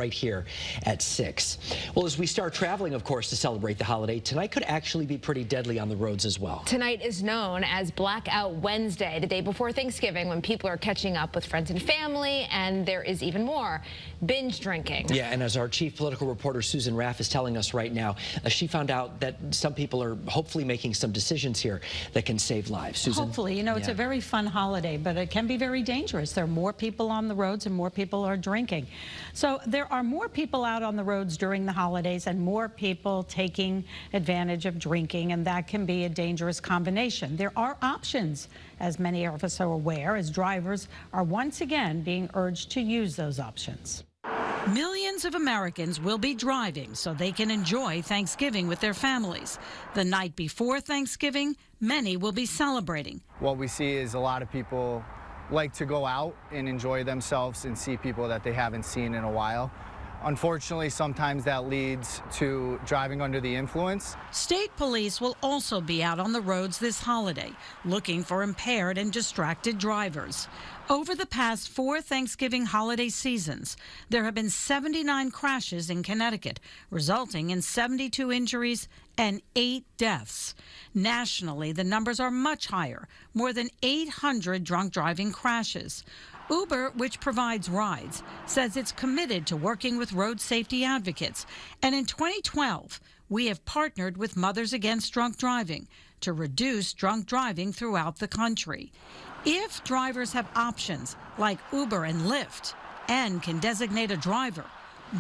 right here at 6. Well, as we start traveling, of course, to celebrate the holiday, tonight could actually be pretty deadly on the roads as well. Tonight is known as Blackout Wednesday, the day before Thanksgiving, when people are catching up with friends and family, and there is even more binge drinking. Yeah, and as our chief political reporter Susan Raff is telling us right now, she found out that some people are hopefully making some decisions here that can save lives. Susan? Hopefully. You know, it's a very fun holiday, but it can be very dangerous. There are more people on the roads and more people are drinking. So there are more people out on the roads during the holidays and more people taking advantage of drinking, and that can be a dangerous combination. There are options, as many of us are aware, as drivers are once again being urged to use those options. Millions of Americans will be driving so they can enjoy Thanksgiving with their families. The night before Thanksgiving, many will be celebrating. What we see is a lot of people like to go out and enjoy themselves and see people that they haven't seen in a while. Unfortunately, sometimes that leads to driving under the influence. State police will also be out on the roads this holiday, looking for impaired and distracted drivers. Over the past 4 Thanksgiving holiday seasons, there have been 79 crashes in Connecticut, resulting in 72 injuries and 8 deaths. Nationally, the numbers are much higher, more than 800 drunk driving crashes. Uber, which provides rides, says it's committed to working with road safety advocates. And in 2012, we have partnered with Mothers Against Drunk Driving to reduce drunk driving throughout the country. If drivers have options like Uber and Lyft and can designate a driver,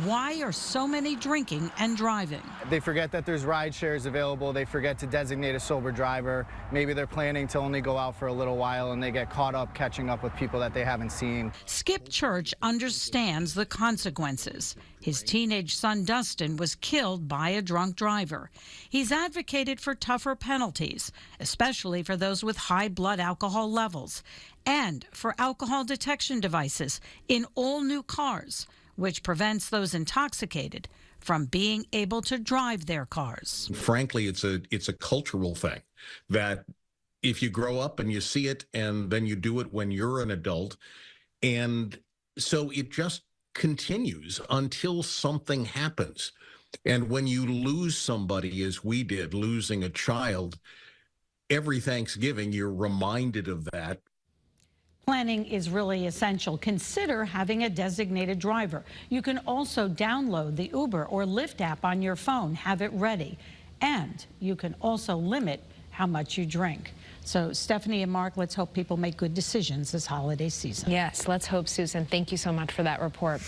why are so many drinking and driving? They forget that there's ride shares available. They forget to designate a sober driver. Maybe they're planning to only go out for a little while and they get caught up catching up with people that they haven't seen. Skip Church understands the consequences. His teenage son Dustin was killed by a drunk driver. He's advocated for tougher penalties, especially for those with high blood alcohol levels, and for alcohol detection devices in all new cars, which prevents those intoxicated from being able to drive their cars. Frankly, it's a cultural thing that if you grow up and you see it and then you do it when you're an adult, and so it just continues until something happens. And when you lose somebody, as we did, losing a child, every Thanksgiving you're reminded of that. Planning is really essential. Consider having a designated driver. You can also download the Uber or Lyft app on your phone, have it ready. And you can also limit how much you drink. So Stephanie and Mark, let's hope people make good decisions this holiday season. Yes, let's hope, Susan. Thank you so much for that report.